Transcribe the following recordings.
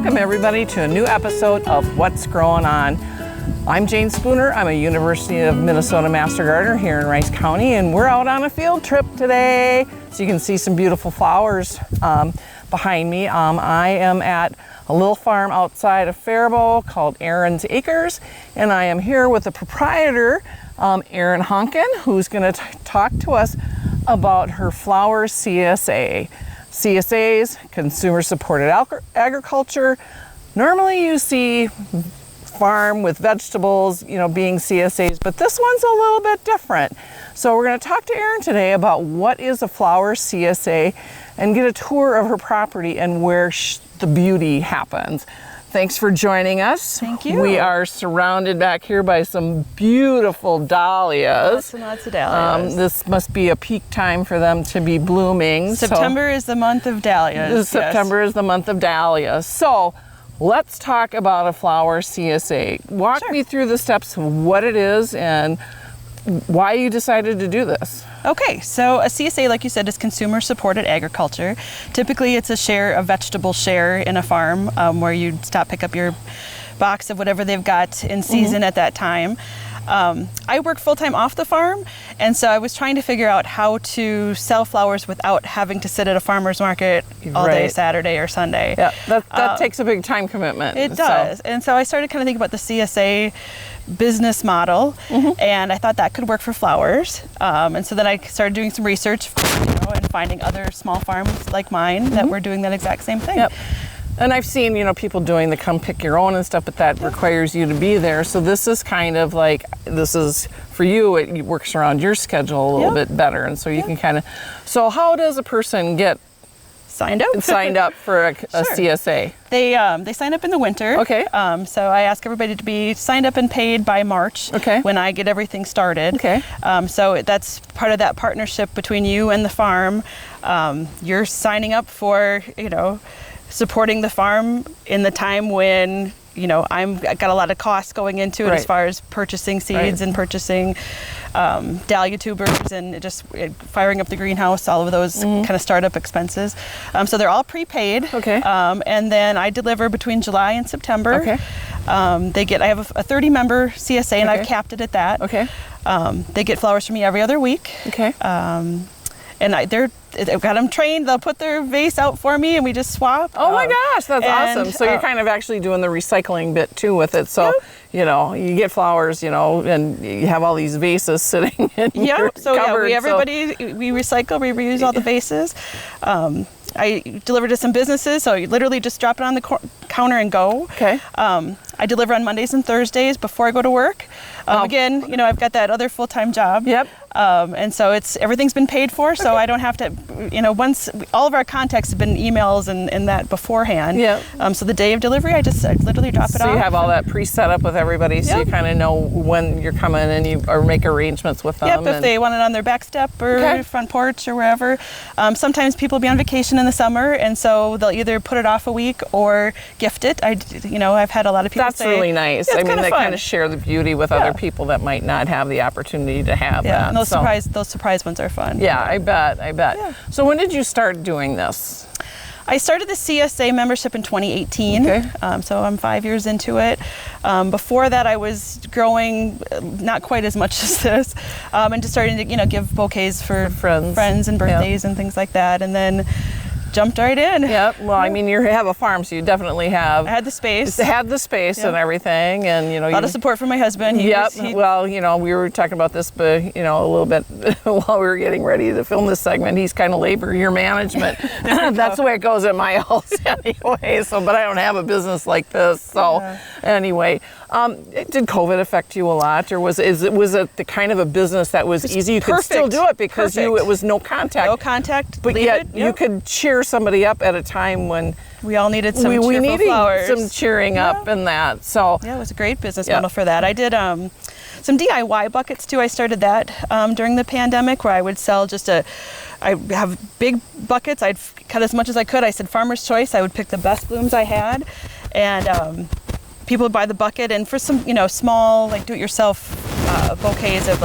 Welcome everybody to a new episode of What's Growin On. I'm Jayne Spooner. I'm a University of Minnesota Master Gardener here in Rice County, and we're out on a field trip today. So you can see some beautiful flowers behind me. I am at a little farm outside of Faribault called Erin's Acres, and I am here with the proprietor, Erin Honken, who's going to talk to us about her flower CSA. CSAs, consumer supported agriculture. Normally you see farm with vegetables, being CSAs, but this one's a little bit different. So we're going to talk to Erin today about what is a flower CSA and get a tour of her property and where the beauty happens. Thanks for joining us. Thank you. We are surrounded back here by some beautiful dahlias. Lots and lots of dahlias. This must be a peak time for them to be blooming. September is the month of dahlias. September is the month of dahlias. So let's talk about a flower CSA. Walk me through the steps of what it is and why you decided to do this. Okay, so a CSA, like you said, is consumer supported agriculture. Typically it's a vegetable share in a farm where you pick up your box of whatever they've got in season at that time. I work full-time off the farm, and so I was trying to figure out how to sell flowers without having to sit at a farmer's market all day Saturday or Sunday. Yeah, that takes a big time commitment. It does. And so I started kind of thinking about the CSA business model, and I thought that could work for flowers. And so then I started doing some research and finding other small farms like mine that were doing that exact same thing. Yep. And I've seen, people doing the come pick your own and stuff, but that requires you to be there. So this is kind of like, this is for you, it works around your schedule a little bit better. And so you can kind of, so how does a person get signed up for a CSA? They sign up in the winter. Okay. So I ask everybody to be signed up and paid by March. Okay. When I get everything started. Okay. So that's part of that partnership between you and the farm. You're signing up for, supporting the farm in the time when I've got a lot of costs going into it as far as purchasing seeds and purchasing dahlia tubers and just firing up the greenhouse, all of those kind of startup expenses. So they're all prepaid. Okay. And then I deliver between July and September. Okay. I have a 30-member CSA, and I've capped it at that. Okay. They get flowers from me every other week. Okay. And I've got them trained. They'll put their vase out for me, and we just swap. Oh my gosh, that's awesome. So you're kind of actually doing the recycling bit too with it. So, you get flowers, and you have all these vases sitting in your cupboard. We recycle, we reuse all the vases. I deliver to some businesses, so you literally just drop it on the counter and go. Okay. I deliver on Mondays and Thursdays before I go to work. Again, I've got that other full-time job. Yep. And so everything's been paid for, so I don't have to, once all of our contacts have been emails and that beforehand. Yeah. So the day of delivery, I literally drop it off. So you have all that pre-set up with everybody, so you kind of know when you're coming and you or make arrangements with them. Yep, if they want it on their back step or front porch or wherever. Sometimes people will be on vacation in the summer, and so they'll either put it off a week or gift it. I've had a lot of people That's really nice. Yeah, they kind of share the beauty with other people that might not have the opportunity to have that. And those surprise ones are fun. Yeah, I bet. Yeah. So when did you start doing this? I started the CSA membership in 2018. Okay. So I'm 5 years into it. Before that, I was growing not quite as much as this, and just starting to give bouquets for friends and birthdays and things like that, and then jumped right in. Yeah. Well, I mean, you have a farm, so you definitely have. I had the space. And everything, and a lot of support from my husband. Well, we were talking about this, but a little bit while we were getting ready to film this segment. He's kind of labor year management. That's the way it goes at my house, anyway. So, but I don't have a business like this. So, anyway, did COVID affect you a lot, or was it the kind of a business that was easy? You could still do it because it was no contact. No contact. But yet you could cheer somebody up at a time when we all needed some cheerful flowers. Some cheering up and that. So it was a great business model for that. I did some DIY buckets too. I started that during the pandemic, where I would sell I have big buckets. I'd cut as much as I could. I said farmer's choice. I would pick the best blooms I had, and people would buy the bucket. And for some small do-it-yourself bouquets of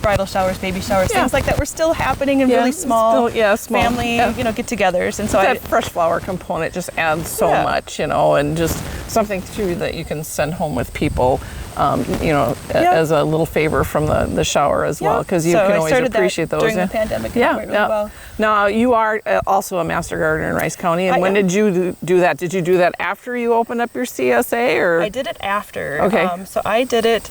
bridal showers, baby showers, Yeah. things like that were still happening in really small, small family, get-togethers. And so that fresh flower component just adds so much, and just something too that you can send home with people, as a little favor from the shower as well, because you can always appreciate those. During the pandemic, it went really well. Now, you are also a master gardener in Rice County, and when did you do that? Did you do that after you opened up your CSA, or? I did it after. Okay. So I did it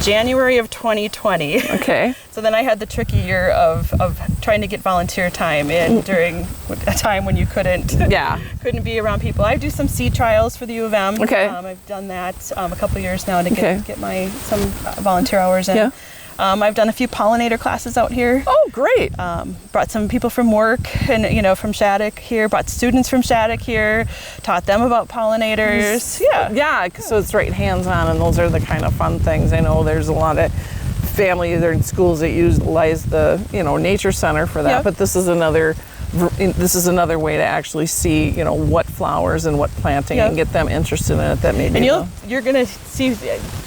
January of 2020. Okay. So then I had the tricky year of trying to get volunteer time in during a time when you couldn't be around people. I do some seed trials for the U of M. Okay. I've done that a couple years now to get some volunteer hours in. Yeah. I've done a few pollinator classes out here. Oh, great. Brought some people from work and, from Shattuck here, brought students from Shattuck here, taught them about pollinators. Yeah, so it's right hands-on, and those are the kind of fun things. I know there's a lot of families or schools that utilize the, nature center for that, but this is another way to actually see, what flowers and what planting and get them interested in it. That maybe. And you're gonna see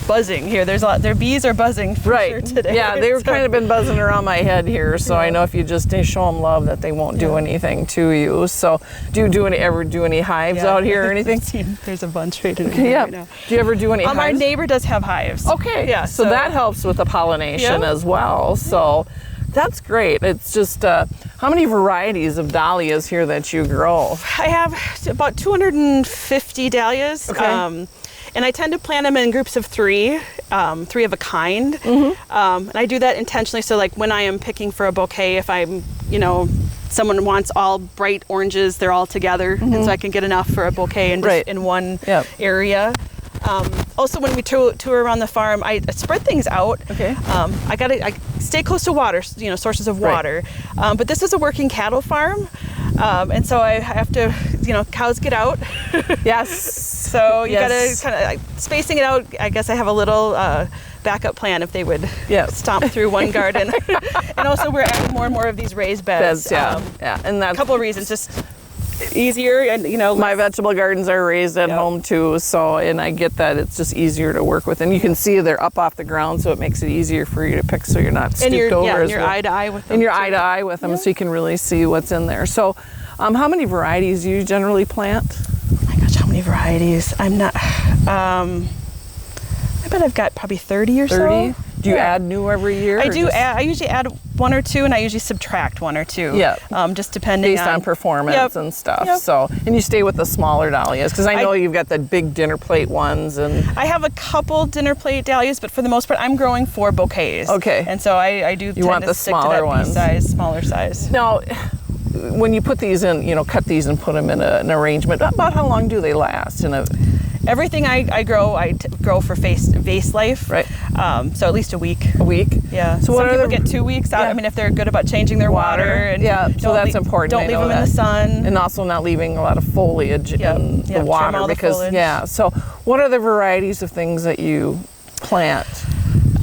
buzzing here. There's a lot. Their bees are buzzing for sure today. Yeah, they've kind of been buzzing around my head here. So I know if you just show them love, that they won't do anything to you. So do you ever do any hives out here or anything? There's a bunch right in here right now. Do you ever do any hives? Our neighbor does have hives. Okay. Yeah. So that helps with the pollination as well. So. That's great. It's just, how many varieties of dahlias here that you grow? I have about 250 dahlias. Okay. And I tend to plant them in groups of three of a kind. Mm-hmm. And I do that intentionally. So like when I am picking for a bouquet, if I'm, someone wants all bright oranges, they're all together. Mm-hmm. And so I can get enough for a bouquet in one area. Also, when we tour around the farm, I spread things out. Okay. I stay close to water, sources of water. But this is a working cattle farm, and so I have to, cows get out. Yes. So you gotta kind of spacing it out. I guess I have a little backup plan if they would stomp through one garden. And also, we're adding more and more of these raised beds. And that's a couple of reasons. Just easier, and my vegetable gardens are raised at home too, so, and I get that it's just easier to work with, and you can see they're up off the ground, so it makes it easier for you to pick, so you're not stooped over. And you're eye to eye with them. And you're eye to eye with them, so you can really see what's in there. So, how many varieties do you generally plant? Oh my gosh, how many varieties? I'm not. I bet I've got probably 30 or 30. So. Do you add new every year? I do. I usually add one or two, and I usually subtract one or two. Yeah. Just depending based on performance and stuff. Yep. So, and you stay with the smaller dahlias, because I know you've got the big dinner plate ones, and I have a couple dinner plate dahlias, but for the most part, I'm growing for bouquets. Okay. And so I do. You want the smaller ones, smaller size. Now, when you put these in, cut these and put them in an arrangement, about how long do they last? Everything I grow, grow for vase life. Right. So at least a week. A week? Yeah. So some people get 2 weeks out. I mean, if they're good about changing their water. And so that's important. Don't leave them in the sun. And also not leaving a lot of foliage in the water. Trim all because, so what are the varieties of things that you plant?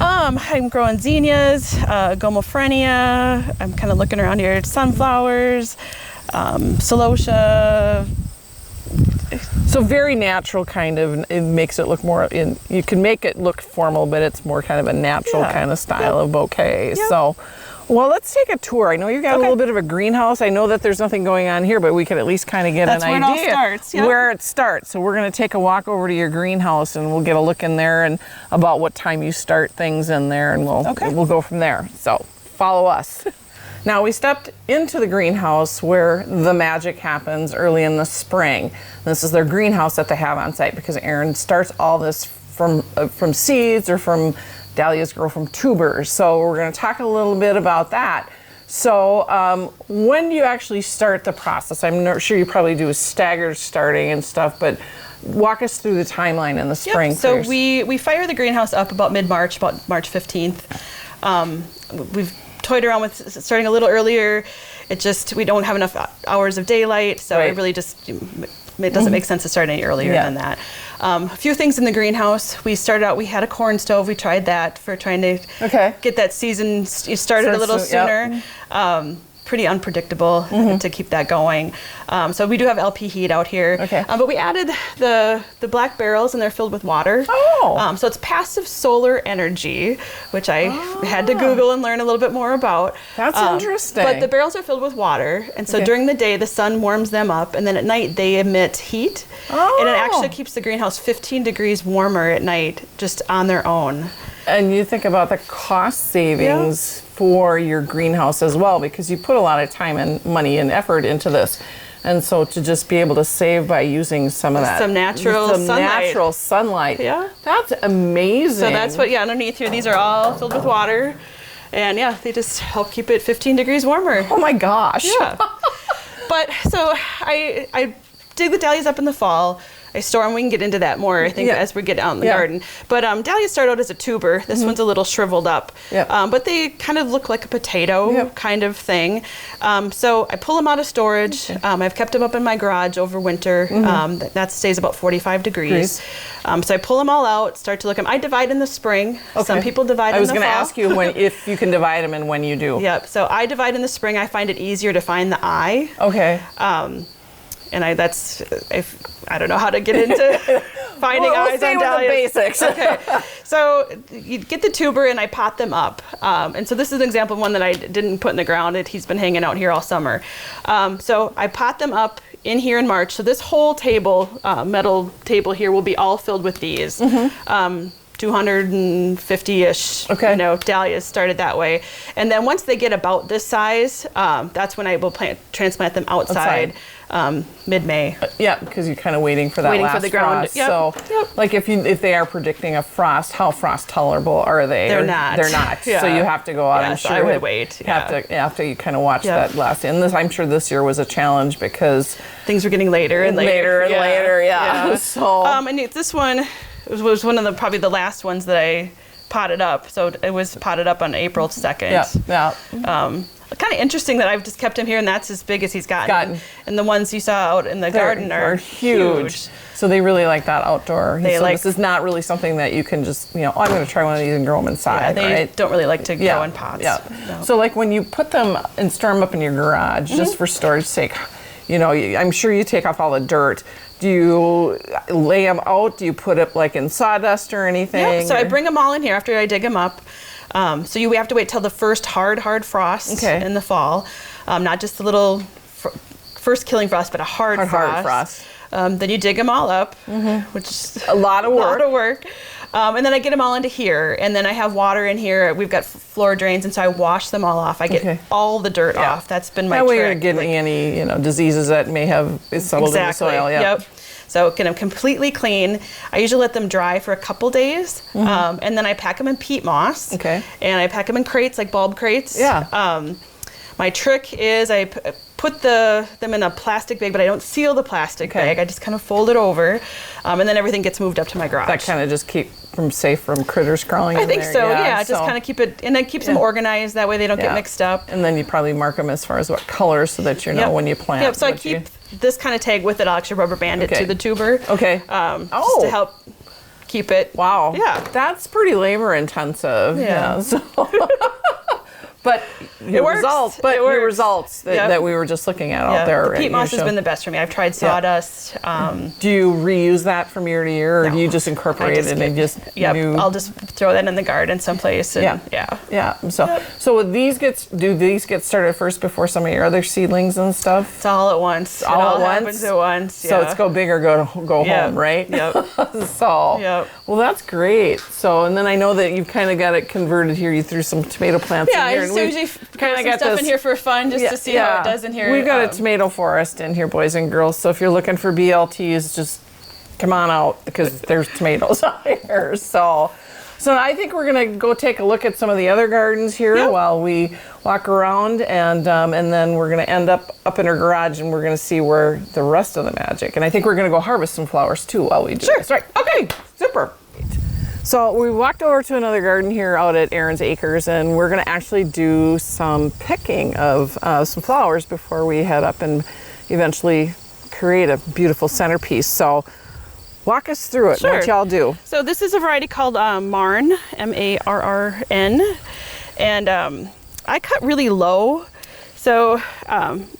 I'm growing zinnias, gomophrenia. I'm kind of looking around here. Sunflowers, celosia. So very natural kind of, it makes it look more, you can make it look formal, but it's more kind of a natural kind of style of bouquet. Yep. So, well, let's take a tour. I know you've got a little bit of a greenhouse. I know that there's nothing going on here, but we could at least kind of get an idea. That's where it all starts. Yep. Where it starts. So we're going to take a walk over to your greenhouse, and we'll get a look in there and about what time you start things in there, and we'll go from there. So follow us. Now, we stepped into the greenhouse where the magic happens early in the spring. This is their greenhouse that they have on site, because Erin starts all this from seeds, or from dahlias grow from tubers. So we're going to talk a little bit about that. So when do you actually start the process? I'm not sure you probably do a staggered starting and stuff, but walk us through the timeline in the spring. So we fire the greenhouse up about mid-March, about March 15th. We've toyed around with starting a little earlier. We don't have enough hours of daylight, so it really just it doesn't make sense to start any earlier than that. A few things in the greenhouse. We started out, we had a corn stove. We tried that for trying to get that season started a little sooner. pretty unpredictable to keep that going. So we do have LP heat out here. Okay. But we added the black barrels, and they're filled with water. Oh. So it's passive solar energy, which I had to Google and learn a little bit more about. That's interesting. But the barrels are filled with water, and so during the day the sun warms them up, and then at night they emit heat, and it actually keeps the greenhouse 15 degrees warmer at night just on their own. And you think about the cost savings for your greenhouse as well, because you put a lot of time and money and effort into this. And so to just be able to save by using some of that. Some natural sunlight. Yeah. That's amazing. So that's what, underneath here, these are all filled with water. And they just help keep it 15 degrees warmer. Oh my gosh. Yeah. But so I dig the dahlias up in the fall. I store them. We can get into that more, I think, as we get out in the garden. But dahlias start out as a tuber. This one's a little shriveled up. But they kind of look like a potato kind of thing. So I pull them out of storage. I've kept them up in my garage over winter. That stays about 45 degrees. So I pull them all out, start to look at them. I divide in the spring. Some people divide in the fall. I was going to ask you if you can divide them and when you do. Yep. So I divide in the spring. I find it easier to find the eye. Okay. And I don't know how to get into finding eyes on dahlias. With the basics. Okay, so you get the tuber and I pot them up. And so this is an example of one that I didn't put in the ground. He's been hanging out here all summer. So I pot them up in here in March. So this whole table, metal table here, will be all filled with these. 250-ish, dahlias started that way. And then once they get about this size, that's when I will transplant them outside. Mid-May. Yeah, because you're kind of waiting for that last the ground. frost. So, like if they are predicting a frost, how frost tolerable are they? They're not. They're not. So you have to go out and I would wait. After you kind of watch that last. And I'm sure this year was a challenge because things were getting later and later. Yeah. So. And this one was one of probably the last ones that I potted up. So it was potted up on April 2nd. Yeah. Kind of interesting that I've just kept him here, and that's as big as he's gotten. And the ones you saw out in the garden are huge. So they really like that outdoor. This is not really something that you can just, I'm going to try one of these and grow them inside. They don't really like to grow in pots. No. So like when you put them and store them up in your garage, just for storage sake, I'm sure you take off all the dirt. Do you lay them out? Do you put it like in sawdust or anything? Yeah, so I bring them all in here after I dig them up. So we have to wait till the first hard frost in the fall. Not just the little first killing frost, but a hard frost. Then you dig them all up, which is a lot of work. And then I get them all into here, and then I have water in here. We've got floor drains, and so I wash them all off. I get all the dirt off. That's been my trick. That way you're getting any diseases that may have settled in the soil. Yep. So get them completely clean. I usually let them dry for a couple days, and then I pack them in peat moss. Okay. And I pack them in crates, like bulb crates. Yeah. My trick is I put them in a plastic bag, but I don't seal the plastic bag. I just kind of fold it over, and then everything gets moved up to my garage. That kind of just keep them safe from critters crawling in there. I think so, just kind of keep it, and it keeps them organized. That way they don't get mixed up. And then you probably mark them as far as what colors so that you know when you plant. Yep, so I keep this kind of tag with it. I'll actually rubber band it to the tuber. Okay. Just to help keep it. Wow. Yeah. That's pretty labor intensive. Yeah. So. But your results that we were just looking at out there. The peat moss has been the best for me. I've tried sawdust. Do you reuse that from year to year, or do you just incorporate it and just? I'll just throw that in the garden someplace. And So do these get started first before some of your other seedlings and stuff? It's all at once. All at once. Happens at once. Yeah. So it's go big or go home, right? Yep. Well, that's great. So, and then I know that you've kind of got it converted here. You threw some tomato plants in here. I usually kind of got stuff in here for fun just to see how it does in here. We've got a tomato forest in here, boys and girls. So if you're looking for BLTs, just come on out because there's tomatoes out here. So I think we're gonna go take a look at some of the other gardens here while we walk around, and then we're gonna end up in our garage, and we're gonna see where the rest of the magic. And I think we're gonna go harvest some flowers too while we do this. Right? Okay. Super. So we walked over to another garden here out at Erin's Acres, and we're going to actually do some picking of some flowers before we head up and eventually create a beautiful centerpiece. So walk us through it. What y'all do? So this is a variety called Marn, M-A-R-R-N, and I cut really low So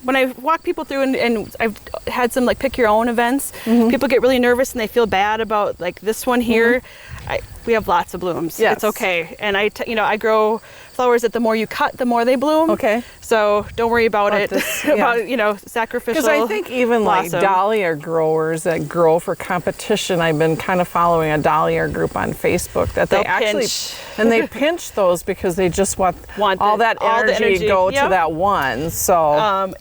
when I walk people through, and I've had some like pick your own events, people get really nervous and they feel bad about like this one here. We have lots of blooms. Yes. It's okay. And I grow flowers that the more you cut, the more they bloom. Okay. So don't worry about it. This, about, sacrificial. Because I think even like blossom. dahlia growers that grow for competition, I've been kind of following a dahlia group on Facebook that they They'll actually pinch. and they pinch those because they just want all the energy to go Yep. to that one. So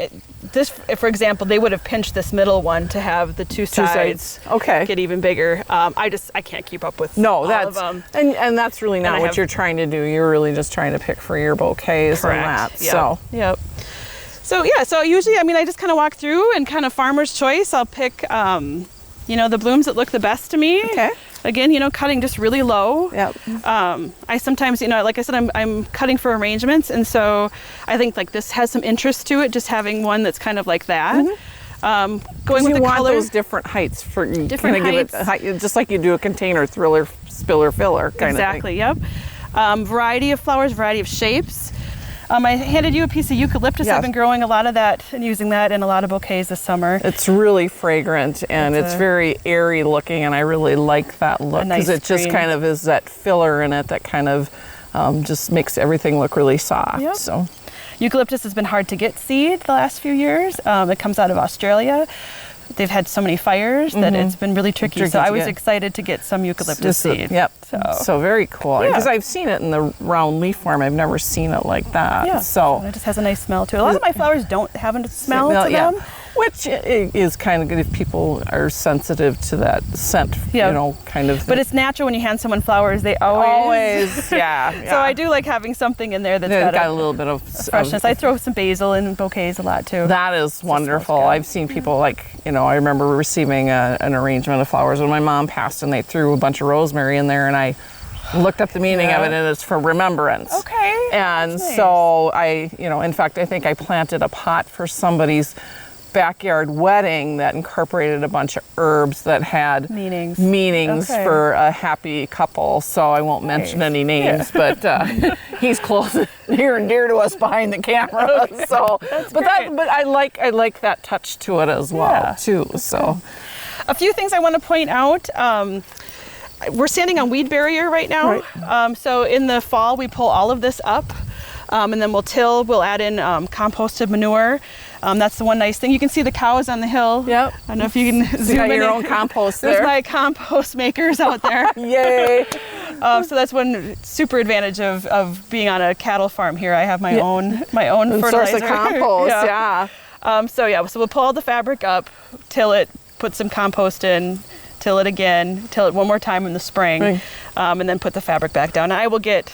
this, for example, they would have pinched this middle one to have the two sides okay. get even bigger. I can't keep up with No, all that's of them. and that's really not what you're trying to do. You're really just trying to pick for your bouquets and that. Yep. So usually, I just kind of walk through and kind of farmer's choice. I'll pick, the blooms that look the best to me. Okay. Again, cutting just really low. Yep. I sometimes, like I said, I'm cutting for arrangements, and so I think like this has some interest to it, just having one that's kind of like that. Going with the color. Those different heights for Different heights. Give it height, just like you do a container thriller, spiller, filler kind exactly, of thing. Yep. Variety of flowers, variety of shapes. I handed you a piece of eucalyptus. Yes. I've been growing a lot of that and using that in a lot of bouquets this summer. It's really fragrant and it's very airy looking, and I really like that look because it just kind of is that filler in it that kind of just makes everything look really soft. Yep. So, eucalyptus has been hard to get seed the last few years. It comes out of Australia. They've had so many fires that it's been really tricky. So I was excited to get some eucalyptus seed. Yep. So very cool. Because I've seen it in the round leaf form. I've never seen it like that. Yeah. So it just has a nice smell to it. A lot of my flowers don't have a smell to them. Which is kind of good if people are sensitive to that scent, kind of. But it's natural when you hand someone flowers, they always So I do like having something in there that's got a little bit of freshness. I throw some basil in bouquets a lot too. That is wonderful. I've seen people I remember receiving an arrangement of flowers when my mom passed, and they threw a bunch of rosemary in there, and I looked up the meaning of it, and it's for remembrance. Okay. And so in fact, I think I planted a pot for somebody's backyard wedding that incorporated a bunch of herbs that had meanings for a happy couple. So I won't mention any names, but he's close, near and dear to us behind the camera. So, but I like that touch to it as well too. So, a few things I want to point out. We're standing on weed barrier right now. Right. So in the fall, we pull all of this up, and then we'll add in composted manure. That's the one nice thing. You can see the cows on the hill. Yep. I don't know if you can zoom in. Your own compost there. There's my compost makers out there. Yay. So that's one super advantage of being on a cattle farm here. I have my own fertilizer. Source of compost, So we'll pull all the fabric up, till it, put some compost in, till it again, till it one more time in the spring, and then put the fabric back down. I will get,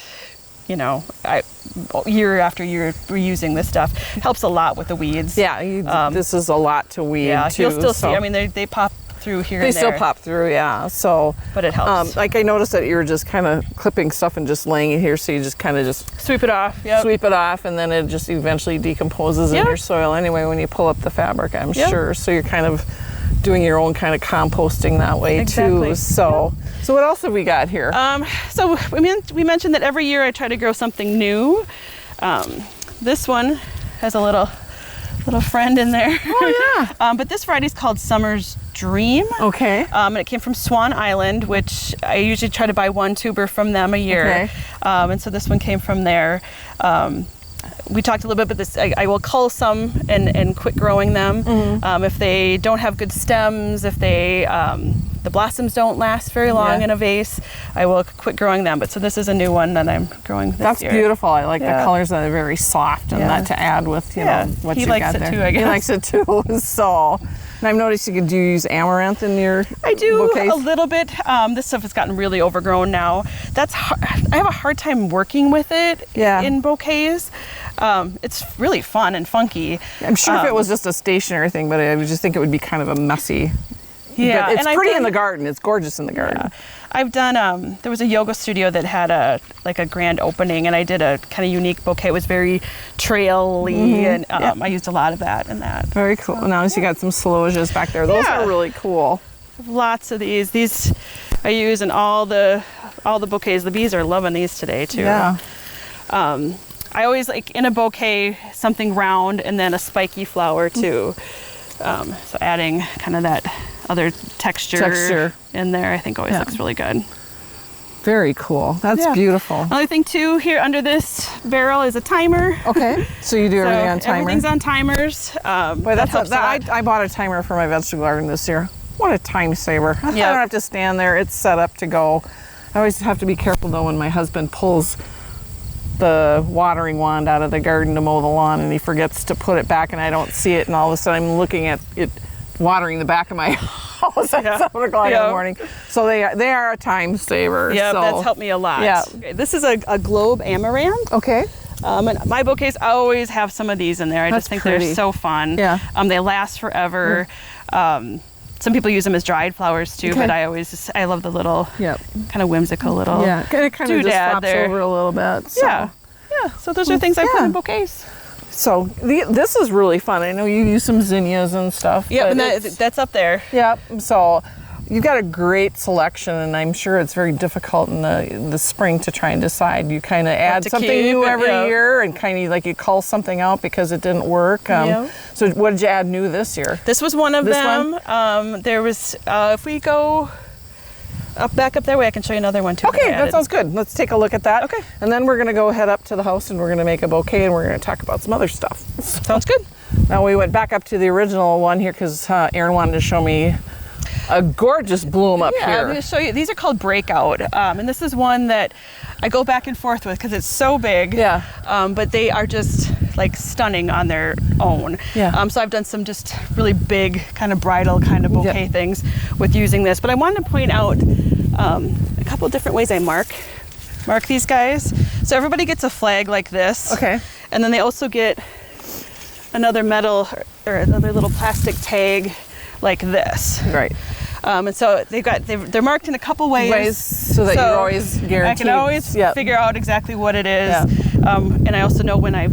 year after year reusing this stuff. Helps a lot with the weeds. Yeah, this is a lot to weed too. You'll still see, they pop through here and there. They still pop through, so. But it helps. I noticed that you were just kind of clipping stuff and just laying it here, so you just kind of sweep it off. Sweep it off, and then it just eventually decomposes in your soil anyway when you pull up the fabric, I'm sure. So you're kind of doing your own kind of composting that way too. So what else have we got here? So we mentioned that every year I try to grow something new. This one has a little friend in there. Oh yeah. But this variety is called Summer's Dream. Okay. And it came from Swan Island, which I usually try to buy one tuber from them a year. Okay. And so this one came from there. We talked a little bit about this. I will cull some and quit growing them. If they don't have good stems, if they the blossoms don't last very long in a vase, I will quit growing them. But so this is a new one that I'm growing this year. That's beautiful. I like the colors that are very soft and that to add with what you got there. He likes it too, I guess. He likes it too. So, and I've noticed you use amaranth in your bouquets. A little bit. This stuff has gotten really overgrown now. I have a hard time working with it in bouquets. It's really fun and funky. I'm sure if it was just a stationary thing, but I would just think it would be kind of a messy. Yeah, but it's pretty in the garden. It's gorgeous in the garden. Yeah. I've done. There was a yoga studio that had a grand opening, and I did a kind of unique bouquet. It was very trail-y, and I used a lot of that in that. Very cool. So, now you got some celosias back there. Those are really cool. Lots of these. These I use in all the bouquets. The bees are loving these today too. Yeah. I always like in a bouquet something round and then a spiky flower too. So adding kind of that other texture in there, I think always looks really good. Very cool. That's beautiful. Another thing too, here under this barrel is a timer. Okay. So you do everything on timer? Everything's on timers. Boy, I bought a timer for my vegetable garden this year. What a time saver. I don't have to stand there. It's set up to go. I always have to be careful though when my husband pulls the watering wand out of the garden to mow the lawn and he forgets to put it back and I don't see it and all of a sudden I'm looking at it watering the back of my house at 7 o'clock in the morning. So they are a time saver. Yeah, so. that's helped me a lot. Yeah. Okay, this is a globe amaranth. Okay. And my bouquets always have some of these in there. I just think they're so fun. Yeah. They last forever. Some people use them as dried flowers too, but I love the little kind of whimsical little it kind of just flops over a little bit. So. Yeah. So those are things I put in bouquets. So this is really fun. I know you use some zinnias and stuff. Yeah, and that's up there. Yep. So you've got a great selection, and I'm sure it's very difficult in the spring to try and decide. You kind of add something new every year, and kind of like you cull something out because it didn't work. So what did you add new this year? This was one of them. There was if we go back up that way, I can show you another one too. Okay, that sounds good. Let's take a look at that. Okay. And then we're going to go head up to the house and we're going to make a bouquet and we're going to talk about some other stuff. Sounds good. Now we went back up to the original one here because Erin wanted to show me a gorgeous bloom up here. I'm going to show you. These are called Breakout. And this is one that I go back and forth with because it's so big. Yeah. But they are just like stunning on their own. Yeah. So I've done some just really big kind of bridal kind of bouquet things with using this. But I wanted to point out a couple of different ways I mark these guys. So everybody gets a flag like this. Okay. And then they also get another metal or another little plastic tag like this. Right. And so they're marked in a couple ways so that you're always guaranteed. I can always figure out exactly what it is. Yeah. And I also know when I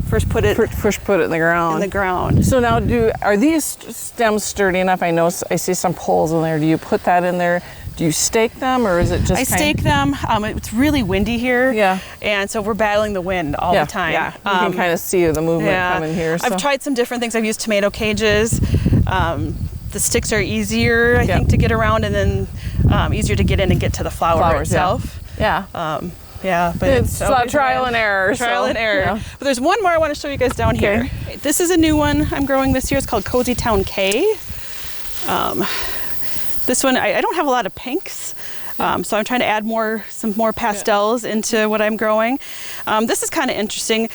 first put it in the ground. In the ground. So now, are these stems sturdy enough? I see some poles in there. Do you put that in there? Do you stake them, or is it just? I stake them. It's really windy here. Yeah. And so we're battling the wind all the time. Yeah. You can kind of see the movement coming here. So. I've tried some different things. I've used tomato cages. The sticks are easier, I think, to get around, and then easier to get in and get to the flower itself. Yeah. But it's trial and error. Trial and error. Yeah. But there's one more I want to show you guys down here. This is a new one I'm growing this year. It's called Cozy Town K. This one, I don't have a lot of pinks, so I'm trying to add some more pastels into what I'm growing. This is kind of interesting.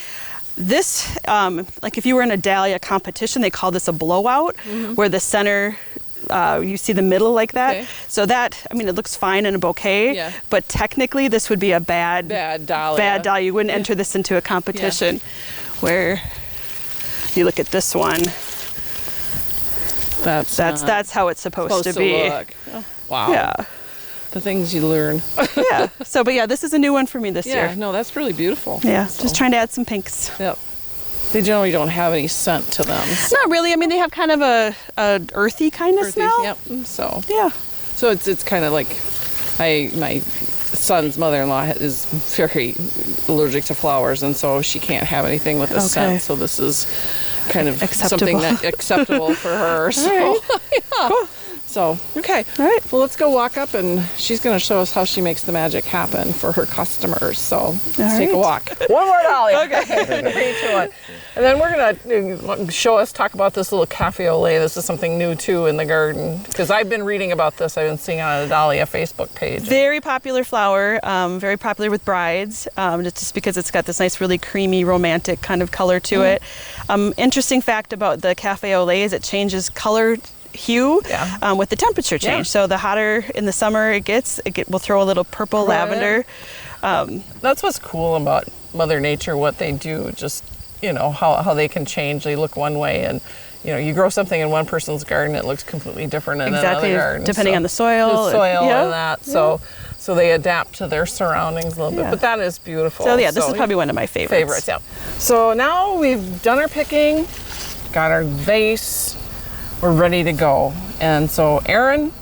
This, like if you were in a dahlia competition, they call this a blowout, where the center, you see the middle like that. Okay. So that, it looks fine in a bouquet, but technically this would be a bad dahlia. Bad dahlia. You wouldn't enter this into a competition. Where you look at this one, that's how it's supposed to be. Look. Oh, wow. Yeah. The things you learn. This is a new one for me this year. Yeah, no, that's really beautiful. Yeah, just trying to add some pinks. Yep. They generally don't have any scent to them. So. Not really. They have kind of a earthy kind of smell. Yep. So. Yeah. So it's kind of like my son's mother-in-law is very allergic to flowers, and so she can't have anything with a scent. So this is kind of something that's acceptable for her. So. Cool. So, okay. All right. Well, let's go walk up, and she's going to show us how she makes the magic happen for her customers. So, let's take a walk. One more Dahlia. Okay. 3, 2, 1. And then we're going to talk about this little cafe au lait. This is something new, too, in the garden. Because I've been reading about this. I've been seeing it on the Dahlia Facebook page. Very popular flower. Very popular with brides. Just because it's got this nice, really creamy, romantic kind of color to it. Interesting fact about the cafe au lait is it changes color hue with the temperature change. So the hotter in the summer it gets, will throw a little purple lavender. That's what's cool about Mother Nature, what they do, just, how they can change. They look one way, and, you grow something in one person's garden, it looks completely different in another garden. Depending on the soil. And that. So they adapt to their surroundings a little bit. But that is beautiful. So this is probably one of my favorites. So now we've done our picking, got our vase, we're ready to go. And so, Erin,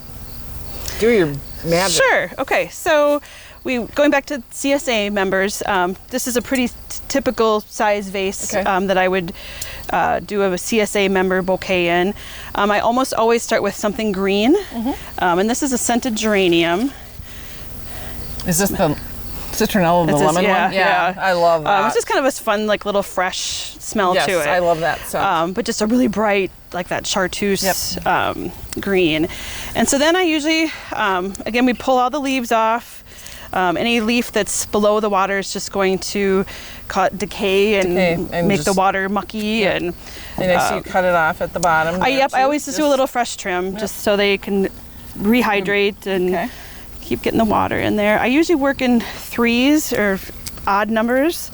do your magic. Sure. Okay. So going back to CSA members, this is a pretty typical size vase that I would do a CSA member bouquet in. I almost always start with something green, and this is a scented geranium. Is this the citronella, the lemon one? Yeah, I love that. It's just kind of a fun, like little fresh smell to it. Yes, I love that scent. But just a really bright, like that chartreuse green. And so then I usually, again, we pull all the leaves off. Any leaf that's below the water is just going to decay and make the water mucky. And I see you cut it off at the bottom. I always just do a little fresh trim just so they can rehydrate and keep getting the water in there. I usually work in 3s or odd numbers.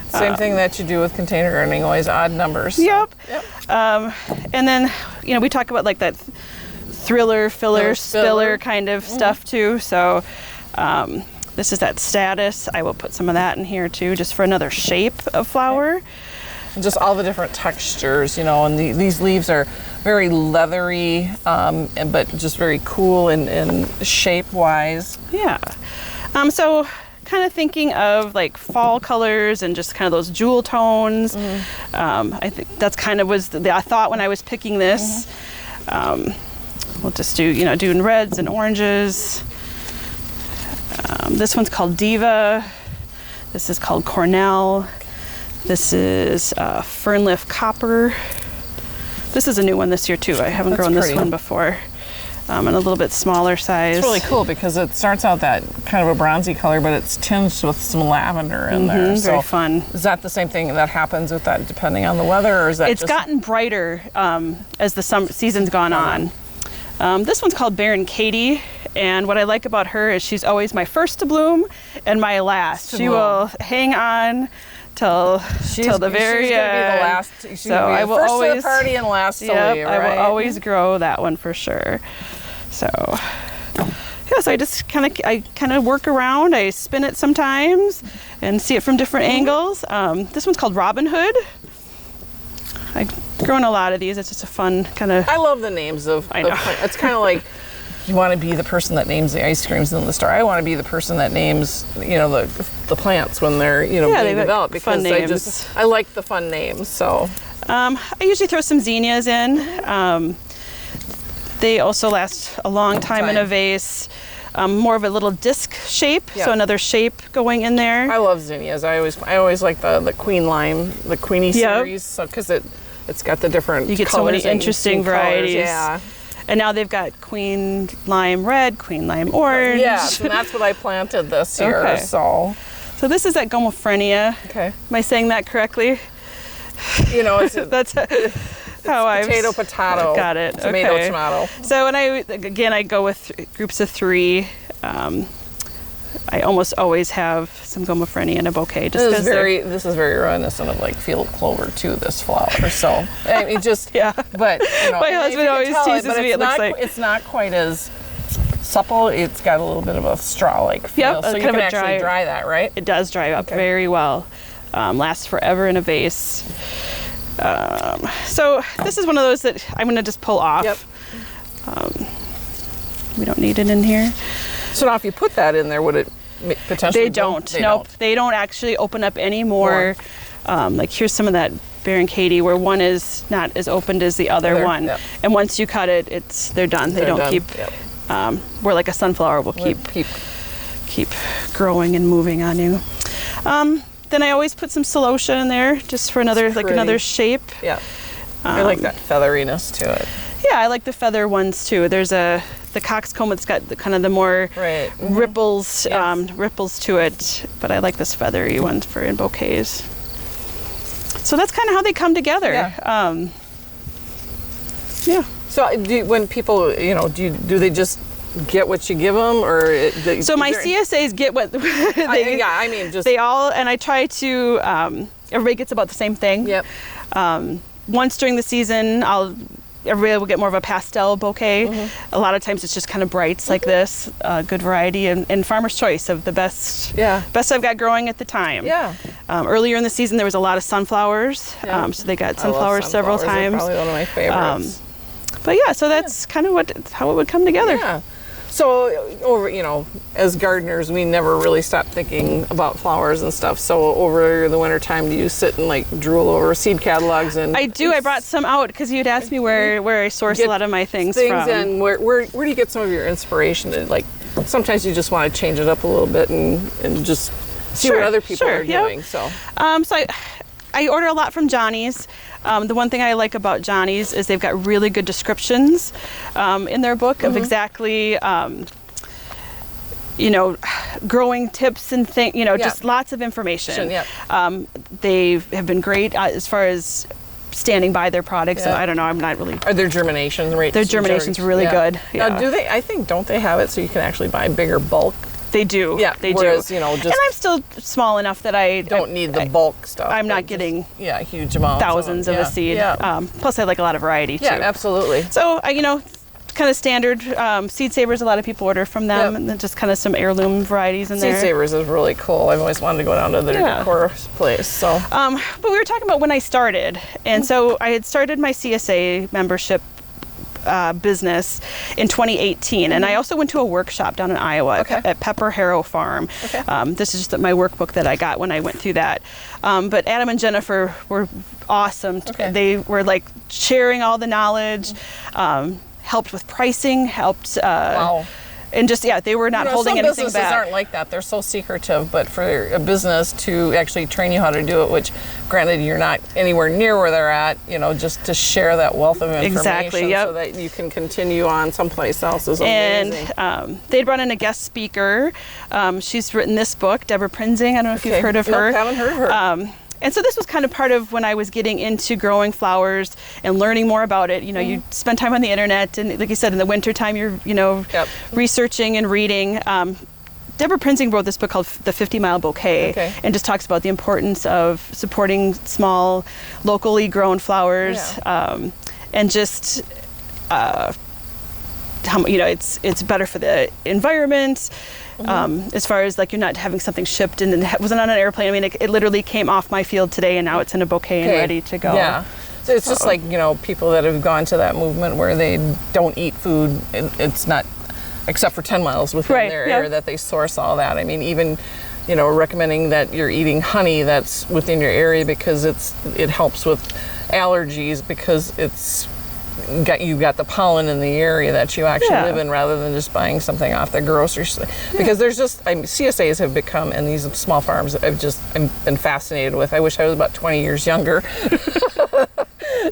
Same thing that you do with container gardening, always odd numbers. So. Yep. And then, we talk about like that thriller, filler, spiller kind of stuff too. So this is that status. I will put some of that in here too, just for another shape of flower. And just all the different textures, and these leaves are very leathery, but just very cool and shape-wise. Yeah. So kind of thinking of like fall colors and just kind of those jewel tones. I think that's kind of was the thought when I was picking this. We'll just do, doing reds and oranges. This one's called Diva. This is called Cornell. This is Fernleaf Copper. This is a new one this year too. I haven't grown this one before. And a little bit smaller size. It's really cool because it starts out that kind of a bronzy color, but it's tinged with some lavender in there. Very fun. Is that the same thing that happens with that depending on the weather, or is that It's gotten brighter as the season's gone on. This one's called Baron Katie, and what I like about her is she's always my first to bloom and my last. She will hang on till the very she's gonna be the last. She's so gonna be I will first always to the party and last to leave, right? I will always grow that one for sure. So so I just kind of work around. I spin it sometimes and see it from different angles. This one's called Robin Hood. I've grown a lot of these. It's just a fun kind of. I love the names of. I know. It's kind of like you want to be the person that names the ice creams in the store. I want to be the person that names the plants when they're being developed, because I like the fun names. So I usually throw some zinnias in. They also last a long time in a vase. More of a little disc shape, so another shape going in there. I love zinnias. I always like the Queen Lime, the Queenie series, so because it's got the different. You get so many interesting varieties. Yeah. And now they've got Queen Lime Red, Queen Lime Orange. Yes, and that's what I planted this year. Okay. So this is that Gomophrenia. Okay. Am I saying that correctly? It's that's how I potato. Got it. Tomato. So when I go with groups of 3. I almost always have some Gomophrenia in a bouquet. Just this is very reminiscent of like field clover too. This flower. So I mean, just But my husband always teases me. It's not quite as supple. It's got a little bit of a straw-like feel. So you can actually dry that, right? It does dry up very well. Lasts forever in a vase. So this is one of those that I'm going to just pull off. Yep. We don't need it in here. So now if you put that in there, would it potentially? They don't. They don't actually open up anymore. Like here's some of that Baron Katie where one is not as opened as the other one. Yep. And once you cut it, they're done. They don't keep. Yep. Where like a sunflower will keep growing and moving on you. Then I always put some celosia in there just for another shape. Yeah. I like that featheriness to it. Yeah, I like the feather ones too. There's the coxcomb. It's got the more ripples ripples to it, but I like this feathery one in bouquets. So that's kind of how they come together. Yeah. So when people, do they just get what you give them, or so my CSAs get what they all, and I try to everybody gets about the same thing. Yep. Once during the season everybody will get more of a pastel bouquet. A lot of times it's just kind of brights like this, good variety, and farmer's choice of the best I've got growing at the time. Earlier in the season there was a lot of sunflowers, so they got sunflowers several times. They're probably one of my favorites. But so that's kind of how it would come together. So, over, you know, as gardeners, we never really stop thinking about flowers and stuff. So over the winter time, do you sit and like drool over seed catalogs? And I do. I brought some out because you'd asked me where I source a lot of my things from. And where do you get some of your inspiration? And like, sometimes you just want to change it up a little bit and just see what other people are doing. So, I order a lot from Johnny's. The one thing I like about Johnny's is they've got really good descriptions in their book of exactly, you know, growing tips and things, you know, just lots of information. They have been great as far as standing by their products. So I don't know, I'm not really. Are their germination rates? Their germination's really good. Now, do they, don't they have it so you can actually buy bigger bulk? They do. Yeah, they whereas, do. You know, just and I'm still small enough that I don't need the bulk stuff. I'm not getting huge amounts, thousands of a seed. Plus, I like a lot of variety too. Yeah, absolutely. So you know, kind of standard Seed Savers. A lot of people order from them, and then just kind of some heirloom varieties in there. Seed Savers is really cool. I've always wanted to go down to their decor place. So, but we were talking about when I started, and so I had started my CSA membership business in 2018, and I also went to a workshop down in Iowa at Pepper Harrow Farm. This is just my workbook that I got when I went through that. But Adam and Jennifer were awesome. They were like sharing all the knowledge, helped with pricing, helped. And just, they were not holding anything back. Some businesses aren't like that. They're so secretive, but for a business to actually train you how to do it, which granted you're not anywhere near where they're at, you know, just to share that wealth of information so that you can continue on someplace else is amazing. And they'd brought in a guest speaker. She's written this book, Deborah Prinzing. I don't know if you've heard of her. No, haven't heard of her. And so this was kind of part of when I was getting into growing flowers and learning more about it. You know, you spend time on the internet, and like you said, in the wintertime, you're, you know, researching and reading. Deborah Prinzing wrote this book called The 50-Mile Bouquet, and just talks about the importance of supporting small, locally grown flowers, and just how, you know, it's better for the environment. As far as like you're not having something shipped and it wasn't on an airplane. I mean, it literally came off my field today and now it's in a bouquet and ready to go. Yeah. So it's just like, you know, people that have gone to that movement where they don't eat food. It's not, except for 10 miles within their area that they source all that. I mean, even, you know, recommending that you're eating honey that's within your area because it helps with allergies because you've got the pollen in the area that you actually live in rather than just buying something off the grocery store. Because there's just, CSAs have become, and these small farms I'm been fascinated with. I wish I was about 20 years younger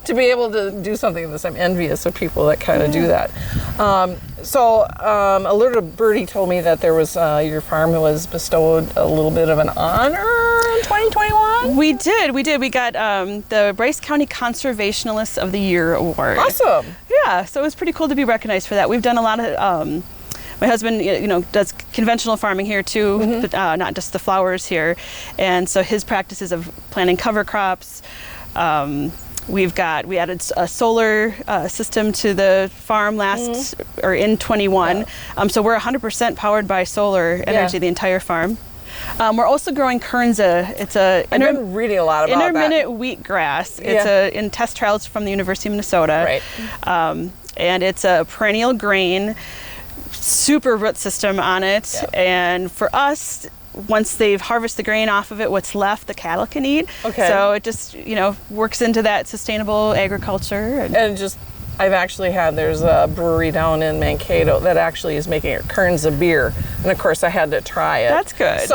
to be able to do something like this. I'm envious of people that kind of do that. A little birdie told me that there was, your farm was bestowed a little bit of an honor in 2021? We did. We got the Bryce County Conservationalist of the Year Award. Awesome. Yeah, so it was pretty cool to be recognized for that. We've done a lot of, my husband, you know, does conventional farming here too, but not just the flowers here. And so his practices of planting cover crops, we added a solar system to the farm in 21. So we're 100% powered by solar energy, the entire farm. We're also growing Kernza. It's I've been reading a lot about intermittent wheatgrass. It's in test trials from the University of Minnesota. And it's a perennial grain, super root system on it. And for us, once they've harvested the grain off of it, what's left the cattle can eat. So it just, you know, works into that sustainable agriculture. And just, there's a brewery down in Mankato that actually is making Kernza beer. And of course I had to try it. That's good.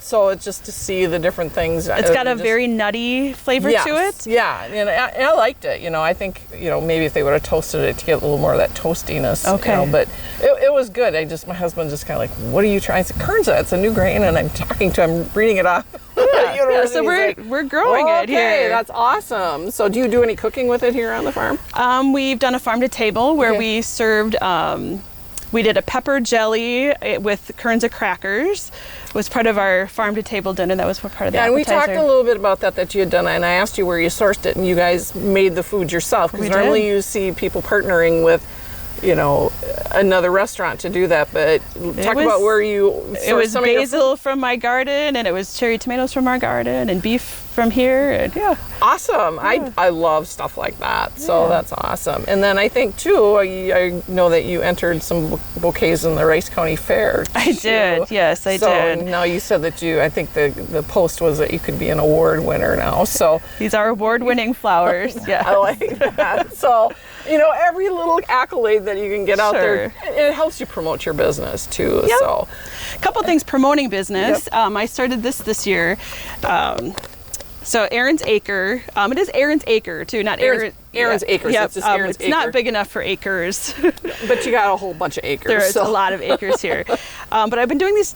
So it's just to see the different things. It's got a very nutty flavor to it. Yeah, and I liked it. You know, I think, you know, maybe if they would have toasted it to get a little more of that toastiness. You know, but it was good. My husband just kind of like, what are you trying? I said, Kernza, it's a new grain, and I'm reading it off. So we're growing it here. That's awesome. So do you do any cooking with it here on the farm? We've done a farm to table where we served, we did a pepper jelly with Kernza crackers. It was part of our farm to table dinner. That was part of the appetizer. And we talked a little bit about that you had done, and I asked you where you sourced it, and you guys made the food yourself. Because normally you see people partnering with another restaurant to do that. But talk about where you it was basil from my garden, and it was cherry tomatoes from our garden, and beef from here, and awesome. Yeah. I love stuff like that, so that's awesome. And then I think too, I know that you entered some bouquets in the Rice County Fair too. I did, yes, I did. So now you said that I think the post was that you could be an award winner now, so these are award-winning flowers. Yeah, I like that. So every little accolade that you can get out there, it helps you promote your business too. Yep. So a couple things promoting business. I started this year. So Erin's Acre, it is Erin's Acre too, not Erin's Acres. Yep. It's just Erin's it's Acre. not big enough for acres. But you got a whole bunch of acres. There's a lot of acres here. But I've been doing these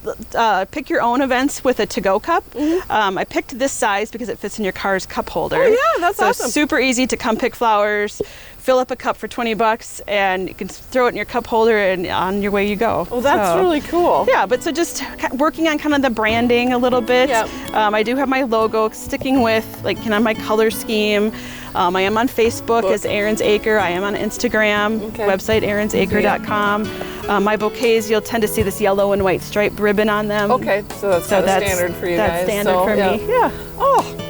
pick your own events with a to-go cup. I picked this size because it fits in your car's cup holder. Oh yeah, that's awesome. So super easy to come pick flowers, fill up a cup for $20, and you can throw it in your cup holder, and on your way you go. Oh, that's really cool. Yeah, but so just working on kind of the branding a little bit. Yep. I do have my logo, sticking with my color scheme. I am on Facebook as Erin's Acre. I am on Instagram, website erinsacre.com. My bouquets, you'll tend to see this yellow and white striped ribbon on them. Okay, so that's standard for you guys. That's standard for me, yeah. Oh,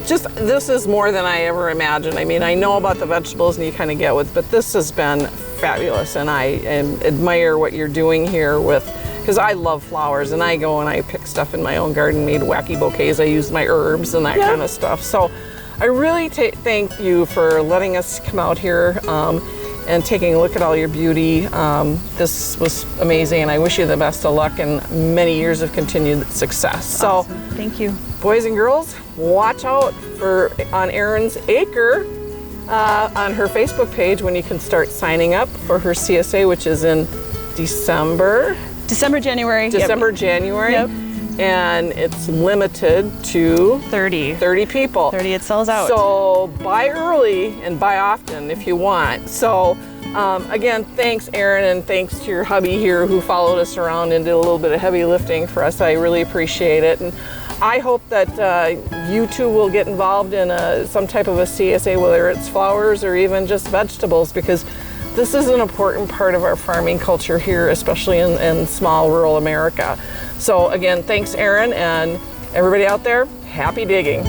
this is more than I ever imagined. I mean, I know about the vegetables and you kind of get with, but this has been fabulous, and I admire what you're doing here because I love flowers, and I go and I pick stuff in my own garden, made wacky bouquets. I use my herbs and that kind of stuff. So I really thank you for letting us come out here and taking a look at all your beauty. This was amazing, and I wish you the best of luck and many years of continued success. Awesome. So, thank you. Boys and girls, watch out on Erin's Acre on her Facebook page when you can start signing up for her CSA, which is in January. January. Yep. And it's limited to 30 people. 30, it sells out. So buy early and buy often if you want. So again, thanks Erin, and thanks to your hubby here who followed us around and did a little bit of heavy lifting for us. I really appreciate it. And I hope that you two will get involved in some type of a CSA, whether it's flowers or even just vegetables, because this is an important part of our farming culture here, especially in small rural America. So again, thanks Erin, and everybody out there, happy digging.